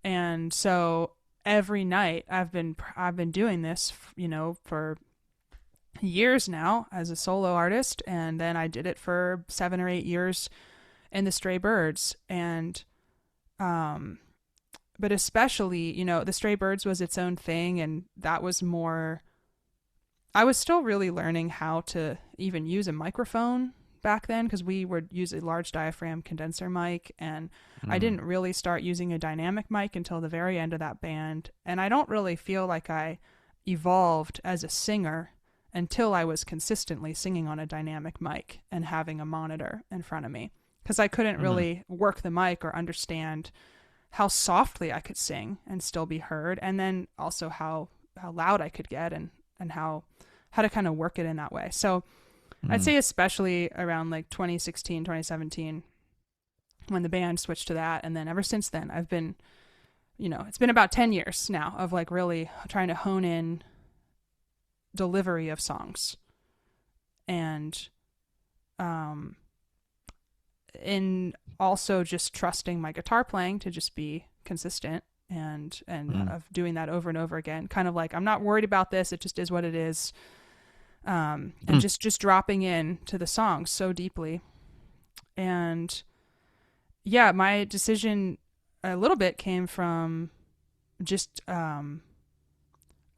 And so every night I've been doing this, for years now as a solo artist, and then I did it for 7 or 8 years in the Stray Birds. And but especially, the Stray Birds was its own thing, and that was more, I was still really learning how to even use a microphone back then, because we would use a large diaphragm condenser mic, and I didn't really start using a dynamic mic until the very end of that band. And I don't really feel like I evolved as a singer until I was consistently singing on a dynamic mic and having a monitor in front of me, because I couldn't really work the mic or understand how softly I could sing and still be heard, and then also how loud I could get, and how to kind of work it in that way. So I'd say especially around like 2016, 2017, when the band switched to that. And then ever since then, I've been, it's been about 10 years now of like really trying to hone in delivery of songs. And in also just trusting my guitar playing to just be consistent, and of doing that over and over again. Kind of like, I'm not worried about this. It just is what it is. And just dropping in to the song so deeply. And yeah, my decision a little bit came from just a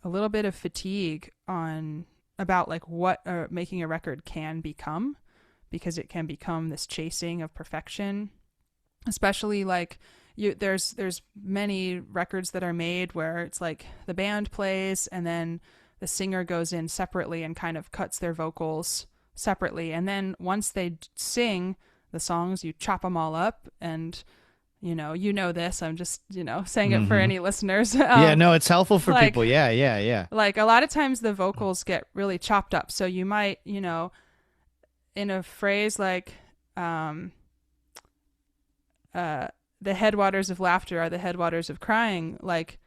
little bit of fatigue about like what making a record can become, because it can become this chasing of perfection, especially like there's many records that are made where it's like the band plays and then the singer goes in separately and kind of cuts their vocals separately. And then once they sing the songs, you chop them all up. And, this, I'm just, saying it for any listeners. Yeah, no, it's helpful for like, people. Yeah. Like a lot of times the vocals get really chopped up. So you might, in a phrase like, the headwaters of laughter are the headwaters of crying. Like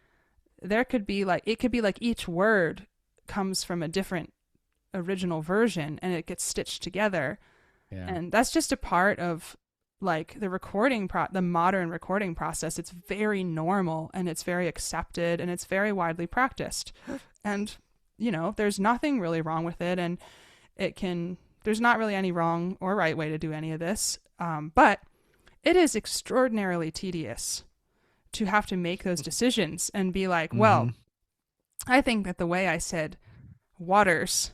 there could be like, it could be like each word comes from a different original version and it gets stitched together. Yeah. And that's just a part of like the modern recording process. It's very normal and it's very accepted and it's very widely practiced. And, there's nothing really wrong with it. And there's not really any wrong or right way to do any of this. But it is extraordinarily tedious to have to make those decisions and be like, well, I think that the way I said waters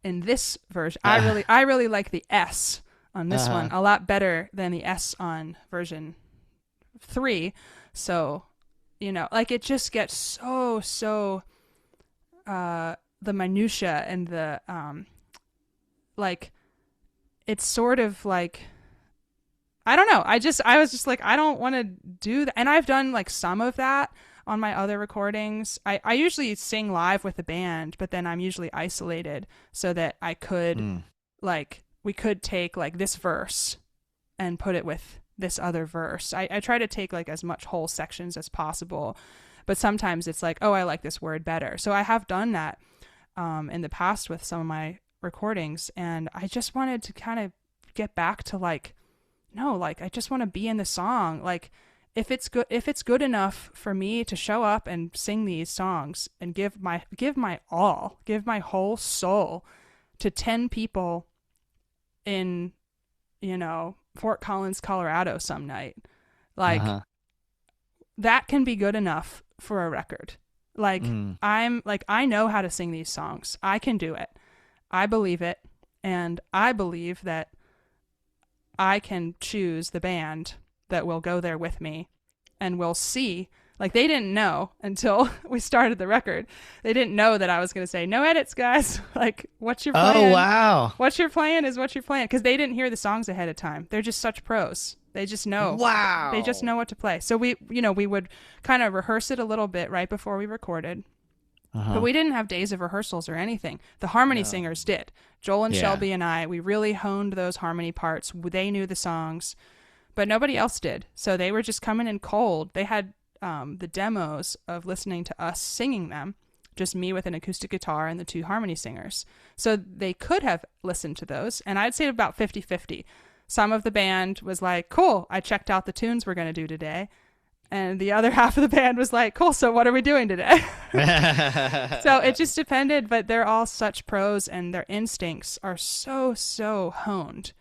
in this version, I really like the S on this one a lot better than the S on version 3. So, like it just gets so the minutia and the like it's sort of like, I don't know. I was just like, I don't want to do that. And I've done like some of that on my other recordings. I usually sing live with the band, but then I'm usually isolated so that I could we could take like this verse and put it with this other verse. I try to take like as much whole sections as possible, but sometimes it's like, oh, I like this word better. So I have done that in the past with some of my recordings, and I just wanted to kind of get back to like, no, like I just want to be in the song. Like if it's good enough for me to show up and sing these songs and give my all, give my whole soul to 10 people in, Fort Collins, Colorado some night, like that can be good enough for a record. Like I'm like, I know how to sing these songs. I can do it. I believe it. And I believe that I can choose the band that will go there with me and will see Like they didn't know until we started the record. They didn't know that I was going to say no edits, guys. Like what's your Oh, plan? wow. What you're playing is what you're playing, because they didn't hear the songs ahead of time. They're just such pros. They just know. They just Wow. know what to play. So we would kind of rehearse it a little bit right before we recorded. But Uh-huh. we didn't have days of rehearsals or anything. The harmony No. singers did. Joel and Yeah. Shelby and I, we really honed those harmony parts. They knew the songs, but nobody else did. So they were just coming in cold. They had the demos of listening to us singing them, just me with an acoustic guitar and the two harmony singers. So they could have listened to those, and I'd say about 50-50. Some of the band was like, cool, I checked out the tunes we're going to do today. And the other half of the band was like, cool, so what are we doing today? So it just depended, but they're all such pros and their instincts are so, so honed.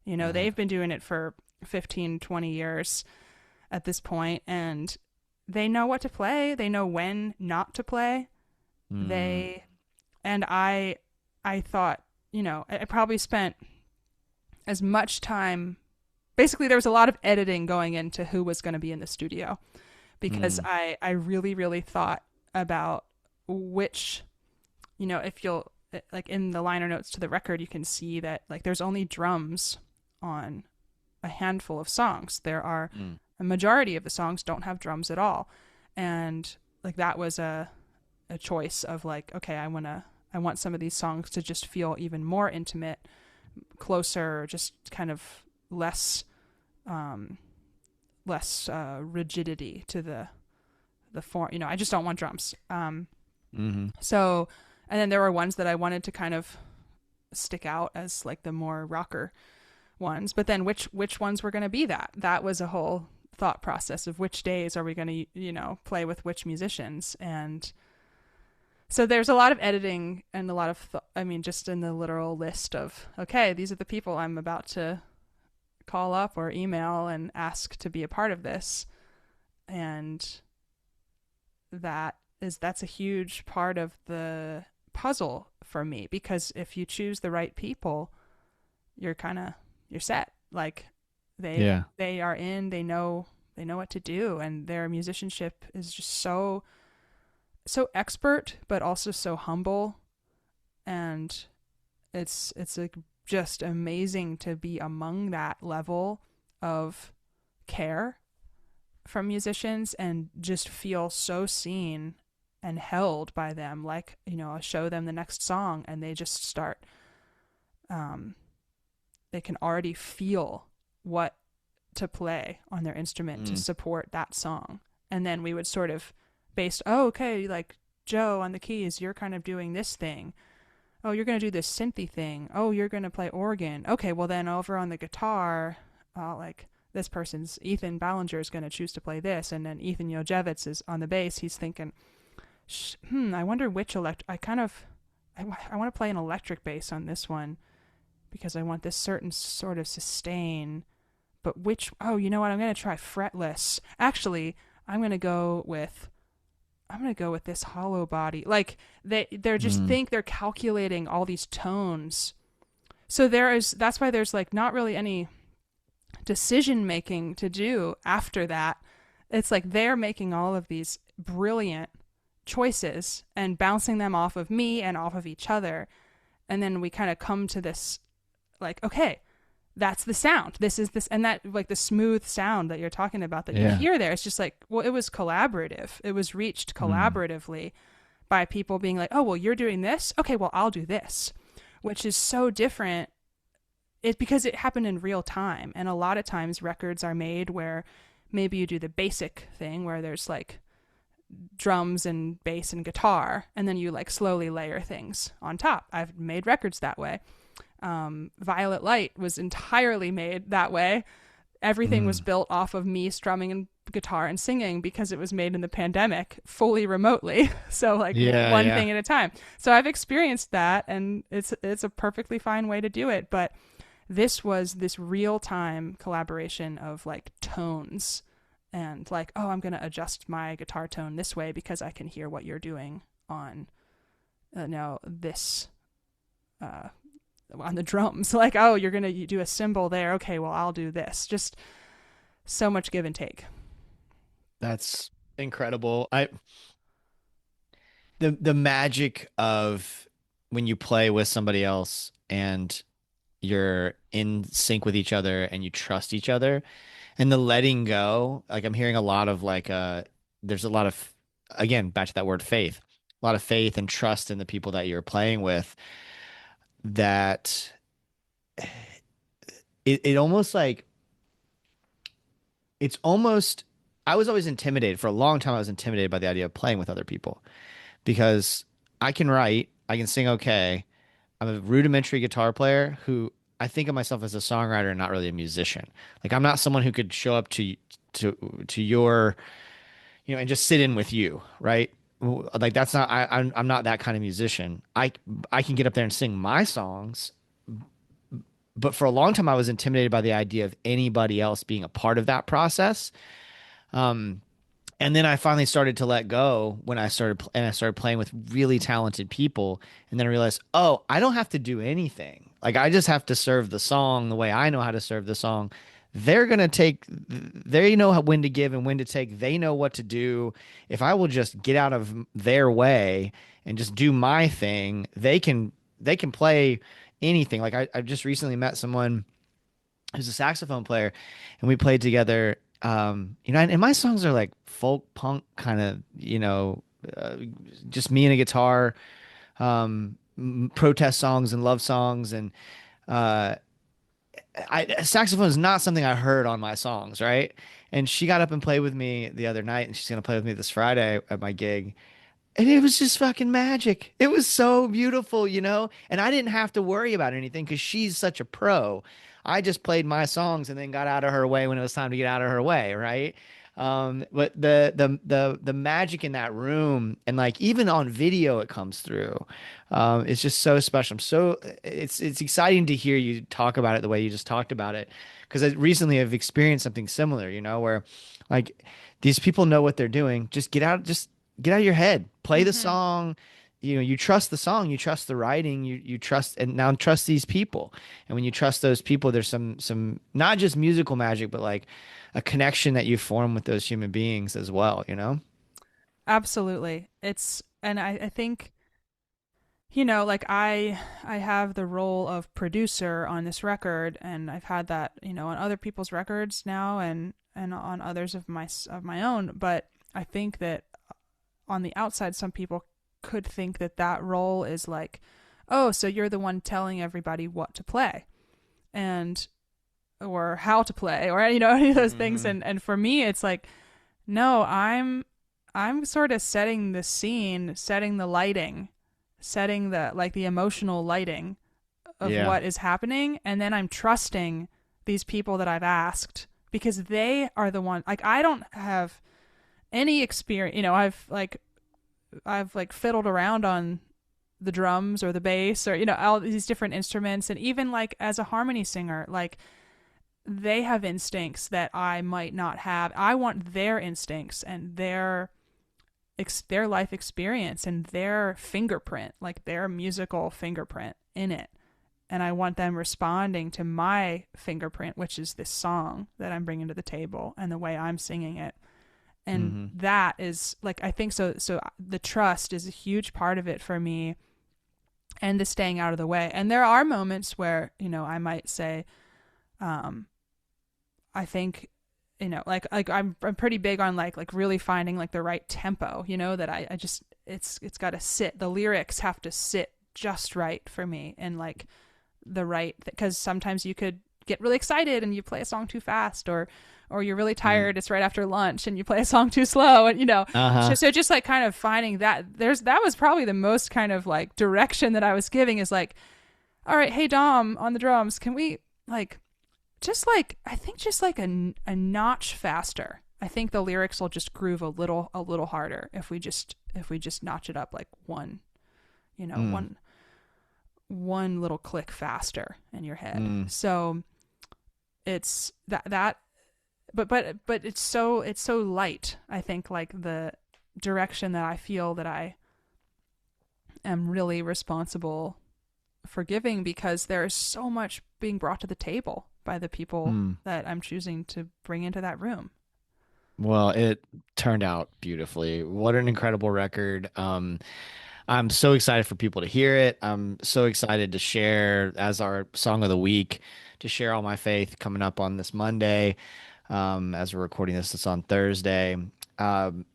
You know, they've been doing it for 15, 20 years at this point, and they know what to play. They know when not to play. They, and I thought, you know, I probably spent as much time. Basically, there was a lot of editing going into who was going to be in the studio, because I really, really thought about which, you know, if you'll, like in the liner notes to the record, you can see that like there's only drums on a handful of songs. There are a majority of the songs don't have drums at all. And like that was a choice of like, okay, I want some of these songs to just feel even more intimate, closer, just kind of less rigidity to the form. You know, I just don't want drums. So, and then there were ones that I wanted to kind of stick out as like the more rocker ones. But then which ones were going to be that? That was a whole thought process of which days are we going to, you know, play with which musicians. And so there's a lot of editing and a lot of, just in the literal list of, okay, these are the people I'm about to call up or email and ask to be a part of this. And that's a huge part of the puzzle for me, because if you choose the right people, you're set. Like they are in, they know what to do, and their musicianship is just so expert, but also so humble. And it's like just amazing to be among that level of care from musicians and just feel so seen and held by them. Like, you know, I'll show them the next song and they just start, they can already feel what to play on their instrument to support that song. And then we would sort of okay, like Joe on the keys, you're kind of doing this thing. Oh, you're going to do this synthy thing. Oh, you're going to play organ. Okay, well then over on the guitar, like this person's Ethan Ballinger is going to choose to play this, and then Ethan Yojevitz is on the bass. He's thinking, I wonder which I want to play an electric bass on this one because I want this certain sort of sustain. But which? Oh, you know what? I'm going to try fretless. Actually, I'm going to go with this hollow body. Like they're just think they're calculating all these tones. So that's why there's like not really any decision making to do after that. It's like they're making all of these brilliant choices and bouncing them off of me and off of each other. And then we kind of come to this like, okay, that's the sound. This is this, and that like the smooth sound that you're talking about that you hear there. It's just like, well, it was collaborative. It was reached collaboratively by people being like, oh, well, you're doing this. Okay, well, I'll do this, which is so different. It's because it happened in real time. And a lot of times records are made where maybe you do the basic thing where there's like drums and bass and guitar, and then you like slowly layer things on top. I've made records that way. Violet Light was entirely made that way. Everything was built off of me strumming and guitar and singing because it was made in the pandemic fully remotely. So like one thing at a time. So I've experienced that, and it's a perfectly fine way to do it. But this was this real time collaboration of like tones and like, oh, I'm going to adjust my guitar tone this way because I can hear what you're doing on this, on the drums. Like, oh, you're going to do a cymbal there. Okay, well, I'll do this. Just so much give and take. That's incredible. The magic of when you play with somebody else and you're in sync with each other and you trust each other and the letting go. Like I'm hearing a lot of like there's a lot of, again, back to that word faith. A lot of faith and trust in the people that you're playing with, that it almost like it's almost, I was always intimidated. For a long time I was intimidated by the idea of playing with other people because I can write, I can sing okay. I'm a rudimentary guitar player who I think of myself as a songwriter and not really a musician. Like I'm not someone who could show up to your, and just sit in with you, right? Like that's not, I'm not that kind of musician. I can get up there and sing my songs, but for a long time I was intimidated by the idea of anybody else being a part of that process. Um, And then I finally started to let go when I started playing with really talented people. And then I realized, oh, I don't have to do anything. Like I just have to serve the song the way I know how to serve the song. They're going to take, they know when to give and when to take. They know what to do. If I will just get out of their way and just do my thing, they can play anything. Like I just recently met someone who's a saxophone player, and we played together. And my songs are like folk punk kind of, uh, just me and a guitar, protest songs and love songs, and uh, saxophone is not something I heard on my songs, right? And she got up and played with me the other night, and she's gonna play with me this Friday at my gig. And it was just fucking magic. It was so beautiful. And I didn't have to worry about anything because she's such a pro. I just played my songs and then got out of her way when it was time to get out of her way, right? But the magic in that room, and like even on video it comes through. It's just so special. It's exciting to hear you talk about it the way you just talked about it, because I recently have experienced something similar, where like these people know what they're doing. Just get out of your head, play the Mm-hmm. song. You trust the song, you trust the writing, you trust, and now trust these people. And when you trust those people, there's some not just musical magic, but like a connection that you form with those human beings as well. Absolutely. And I think, like I have the role of producer on this record, and I've had that, on other people's records now, and on others of my own. But I think that on the outside, some people could think that that role is like, oh, so you're the one telling everybody what to play, and or how to play, or any of those things. Hmm. And for me, it's like, no, I'm sort of setting the scene, setting the lighting, setting the emotional lighting of Yeah. what is happening, and then I'm trusting these people that I've asked, because they are the one. Like I don't have any experience. I've fiddled around on the drums or the bass, or all these different instruments, and even like as a harmony singer, like they have instincts that I might not have. I want their instincts and their life experience and their fingerprint, like their musical fingerprint in it. And I want them responding to my fingerprint, which is this song that I'm bringing to the table and the way I'm singing it. And Hmm. that is like, I think so the trust is a huge part of it for me, and the staying out of the way. And there are moments where, I might say, I think, like I'm pretty big on like really finding like the right tempo, that I just, it's got to sit. The lyrics have to sit just right for me, and like the right, because sometimes you could get really excited and you play a song too fast, or you're really Mm. tired, it's right after lunch and you play a song too slow, and Uh-huh. so just like kind of finding that was probably the most kind of like direction that I was giving, is like, all right, hey Dom on the drums, can we like just like, I think just like a notch faster. I think the lyrics will just groove a little harder if we just notch it up like one, you know, Mm. one one little click faster in your head. Mm. So it's that but it's so light. I think like the direction that I feel that I am really responsible for giving, because there's so much being brought to the table by the people Mm. that I'm choosing to bring into that room. Well, it turned out beautifully. What an incredible record. I'm so excited for people to hear it. I'm so excited to share as our song of the week, to share all my faith coming up on this Monday. As we're recording this, it's on Thursday. Um,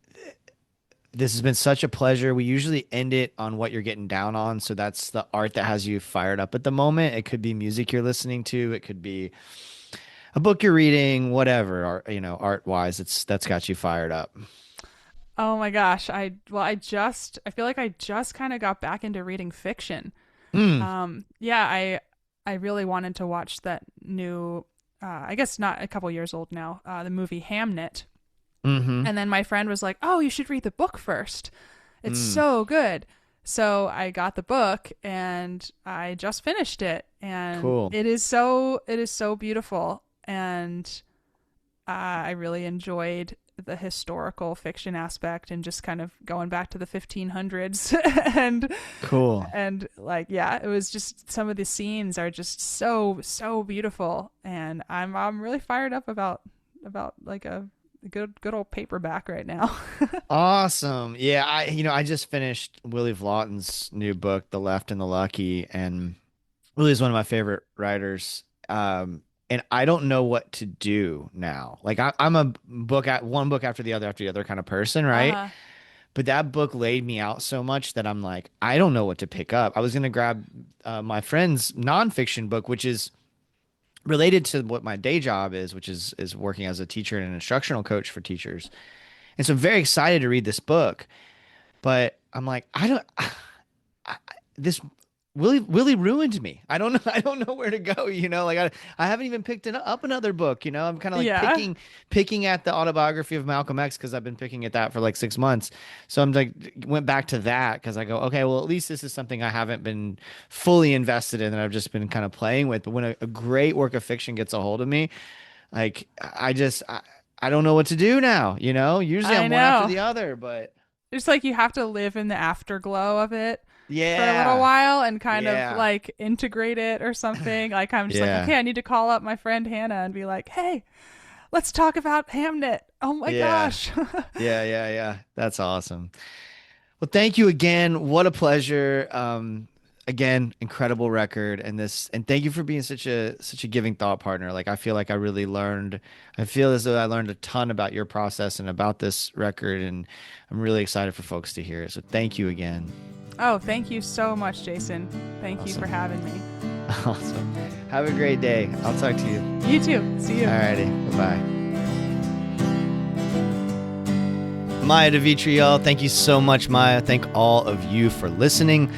this has been such a pleasure. We usually end it on what you're getting down on. So that's the art that has you fired up at the moment. It could be music you're listening to. It could be a book you're reading, whatever, art wise, that's got you fired up. Oh my gosh, I feel like I just kind of got back into reading fiction. Mm, Yeah, I really wanted to watch that new, I guess not a couple years old now, the movie Hamnet. mm-hmm. And then my friend was like, "Oh, you should read the book first. It's Mm, so good." So I got the book and I just finished it, and cool. it is so beautiful, and I really enjoyed the historical fiction aspect and just kind of going back to the 1500s and Cool. like yeah, it was just some of the scenes are just so beautiful, and I'm really fired up about like a good old paperback right now. Awesome. Yeah, I just finished Willie Vlotten's new book, The Left and the Lucky, and Willie is one of my favorite writers. And I don't know what to do now. Like I'm a book at one book after the other kind of person, right? Uh-huh. But that book laid me out so much that I'm like, I don't know what to pick up. I was gonna grab my friend's nonfiction book, which is related to what my day job is, which is working as a teacher and an instructional coach for teachers. And so I'm very excited to read this book, but I'm like, I, this Willie ruined me. I don't know. I don't know where to go. Like I haven't even picked up another book. I'm kind of like Yeah. picking at the autobiography of Malcolm X because I've been picking at that for like 6 months. So I'm like went back to that because I go, okay, well at least this is something I haven't been fully invested in, and I've just been kind of playing with. But when a great work of fiction gets a hold of me, like I don't know what to do now. Usually I I'm one after know. the other, but It's like you have to live in the afterglow of it for a little yeah, while and kind of yeah, like integrate it or something. Like I'm just like, yeah. okay, I need to call up my friend Hannah and be like, "Hey, let's talk about Hamnet." Oh my Yeah. gosh. Yeah. That's awesome. Well, thank you again. What a pleasure. Again, incredible record, and thank you for being such a giving thought partner. Like I feel like I feel as though I learned a ton about your process and about this record, and I'm really excited for folks to hear it. So thank you again. Oh, thank you so much, Jason. Thank you for Awesome. having me. Awesome. Have a great day. I'll talk to you. You too. See you. Alrighty. Bye-bye. Maya de Vitry, y'all. Thank you so much, Maya. Thank all of you for listening.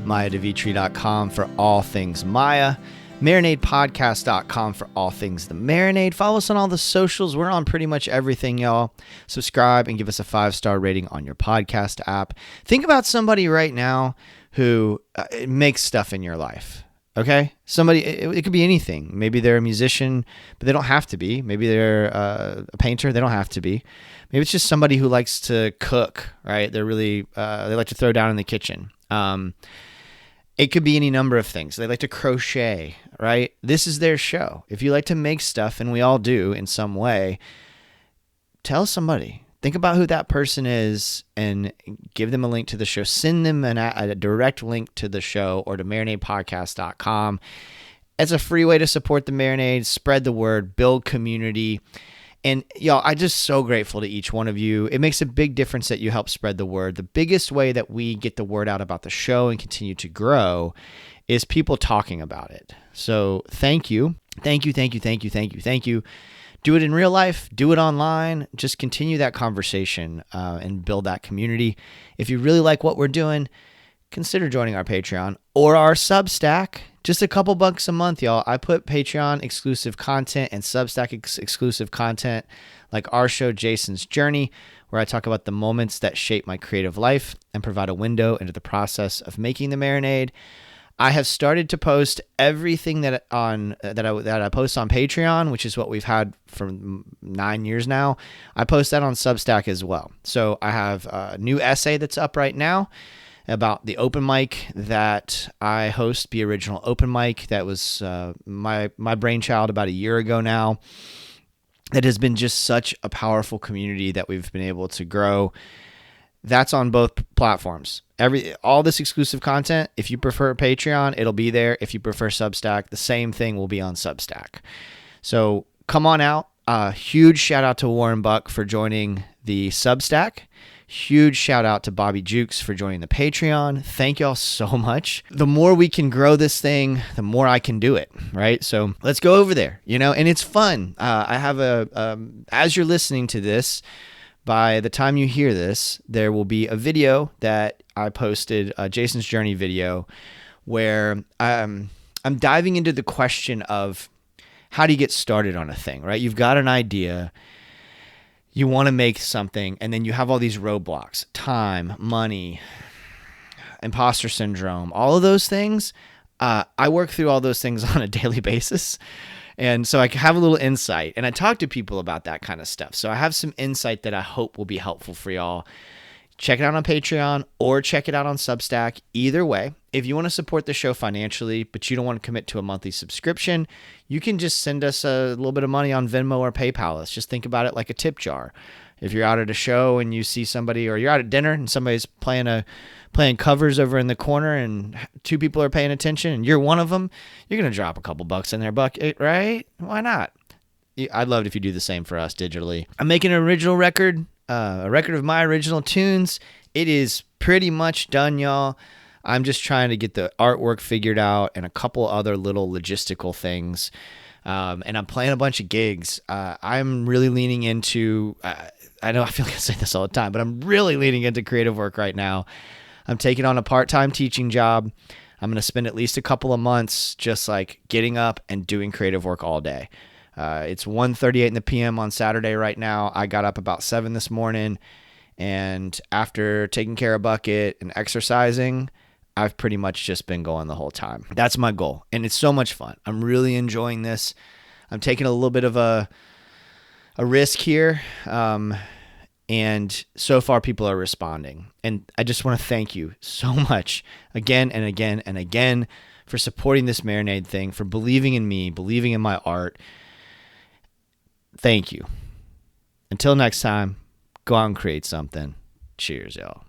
MayaDeVitry.com for all things Maya. MarinadePodcast.com for all things The Marinade. Follow us on all the socials. We're on pretty much everything, y'all. Subscribe and give us a 5-star rating on your podcast app. Think about somebody right now who makes stuff in your life. Okay? Somebody, it could be anything. Maybe they're a musician, but they don't have to be. Maybe they're a painter. They don't have to be. Maybe it's just somebody who likes to cook, right? They're really, they like to throw down in the kitchen. It could be any number of things. They like to crochet, right? This is their show. If you like to make stuff, and we all do in some way, tell somebody. Think about who that person is and give them a link to the show. Send them a direct link to the show or to marinadepodcast.com. It's a free way to support the Marinade, spread the word, build community. And y'all, I'm just so grateful to each one of you. It makes a big difference that you help spread the word. The biggest way that we get the word out about the show and continue to grow is people talking about it. So thank you. Thank you, thank you, thank you, thank you, thank you. Do it in real life. Do it online. Just continue that conversation and build that community. If you really like what we're doing, consider joining our Patreon or our Substack. Just a couple bucks a month, y'all. I put Patreon exclusive content and Substack exclusive content like our show, Jason's Journey, where I talk about the moments that shape my creative life and provide a window into the process of making the Marinade. I have started to post everything that I post on Patreon, which is what we've had for 9 years now. I post that on Substack as well. So I have a new essay that's up right now about the open mic that I host, Be Original Open Mic. That was my brainchild about a year ago now. that has been just such a powerful community that we've been able to grow. That's on both platforms. All this exclusive content, if you prefer Patreon, it'll be there. If you prefer Substack, the same thing will be on Substack. So come on out. Huge shout out to Warren Buck for joining the Substack. Huge shout out to Bobby Jukes for joining the Patreon. Thank y'all so much. The more we can grow this thing, the more I can do it, right? So let's go over there, and it's fun. I have as you're listening to this, by the time you hear this, there will be a video that I posted, a Jason's Journey video, where I'm diving into the question of how do you get started on a thing, right? You've got an idea. You want to make something, and then you have all these roadblocks: time, money, imposter syndrome, all of those things. I work through all those things on a daily basis. And so I have a little insight, and I talk to people about that kind of stuff. So I have some insight that I hope will be helpful for y'all. Check it out on Patreon or check it out on Substack. Either way, if you want to support the show financially, but you don't want to commit to a monthly subscription, you can just send us a little bit of money on Venmo or PayPal. Let's just think about it like a tip jar. If you're out at a show and you see somebody, or you're out at dinner and somebody's playing covers over in the corner and two people are paying attention and you're one of them, you're going to drop a couple bucks in their bucket, right? Why not? I'd love it if you do the same for us digitally. I'm making an original record, a record of my original tunes. It is pretty much done, y'all. I'm just trying to get the artwork figured out and a couple other little logistical things. And I'm playing a bunch of gigs. I'm really leaning into, I know I feel like I say this all the time, but I'm really leaning into creative work right now. I'm taking on a part-time teaching job. I'm going to spend at least a couple of months just like getting up and doing creative work all day. It's 1:38 in the PM on Saturday right now. I got up about 7 this morning, and after taking care of Bucket and exercising, I've pretty much just been going the whole time. That's my goal, and it's so much fun. I'm really enjoying this. I'm taking a little bit of a risk here, and so far people are responding. And I just want to thank you so much again and again and again for supporting this Marinade thing, for believing in me, believing in my art. Thank you. Until next time, go out and create something. Cheers, y'all.